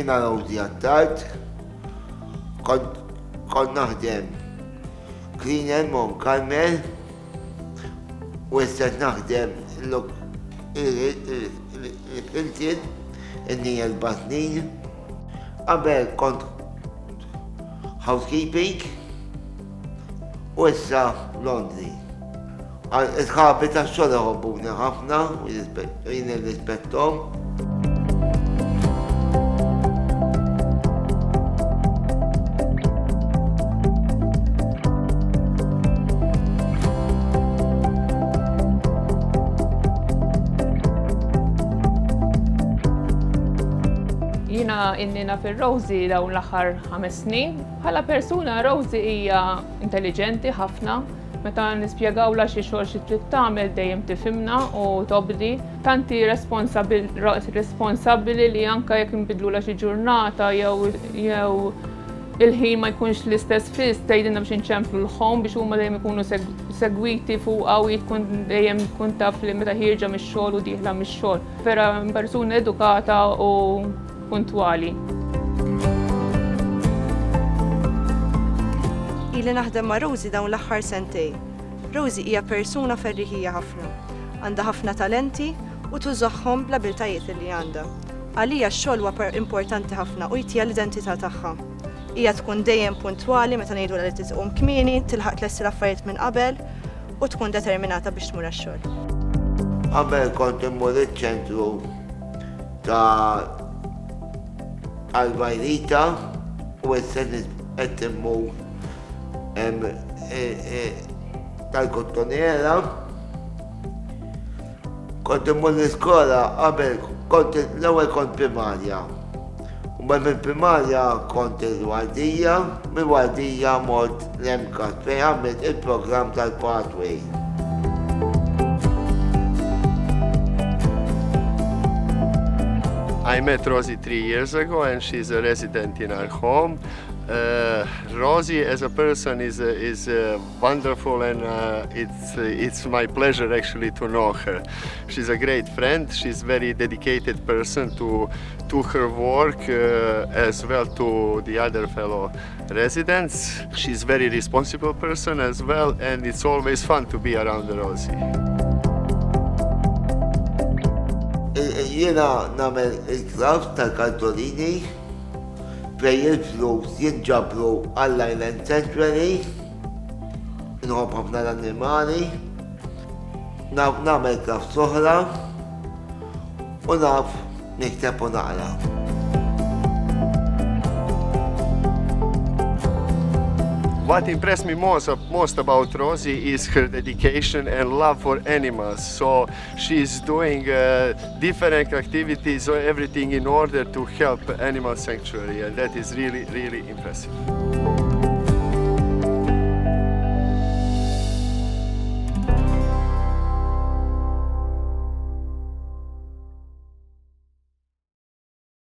jiena Rosie għattart, kont naħdem cleaner Mon Carmel u issa naħdem il-Hilton inni l-Batnin. Qabel kont housekeeping u issa laundry. Isħabi ta' xogħol iħobbuni ħafna u jien irrispettom. Jiena innina fil-Rosie dawn l-aħħar 5 snin. Bħala persuna Rosie hija intelligenti ħafna. Meta nispjegawla xi xogħol xi trid tagħmel dejjem tifhimna u tobdi. Tanti responsabbli li anke jekk inbidlula xi ġurnata jew il-ħin ma jkunx l-istess fis tgħidilna biex inċemplu l-ħom biex huma dejjem ikunu segwiti fuqha u tkun dejjem tkun taf li meta ħierġa mix-xogħol u dieħla mix-xogħol. Vera persuna edukata u puntwali. Ili naħdem ma' Rosie dawn l-aħħar sentej. Rosie hija persuna ferriħija ħafna. Għandha ħafna talenti u tużaħħom bl-abiltajiet li għandha. Għalija x-xogħol huwa importanti ħafna u jtija l-identità tagħha. Hija tkun dejjem puntwali meta ngħidu li titqum kmieni, tilħaq tlessi l-affarijiet minn qabel u tkun determinata biex tmur għax-xogħol. Qabel kont immur iċ-ċentru ta' Alvarita u issa qed immur tal-Kottoniera. Kont immur l-iskola qabel l-ewwel kont primarja. U mill-primarja kont il-Wardija, mill-Wardija mort l-MCAT fejn għamilt il-programm tal-Pathway. I met Rosie 3 years ago and she's a resident in our home. Rosie as a person is wonderful and it's my pleasure actually to know her. She's a great friend, she's a very dedicated person to her work as well to the other fellow residents. She's a very responsible person as well and it's always fun to be around Rosie. Jiena nagħmel il-klabs tal-Kartolini fejn il-flus jinġabru għall-Island Sanctuary, inħobb ħafna l-annimali, nagħmel klabs oħra u naf nikteb u naqra. What impressed me most about Rosie is her dedication and love for animals. So she's doing different activities or everything in order to help animal sanctuary, and that is really, really impressive.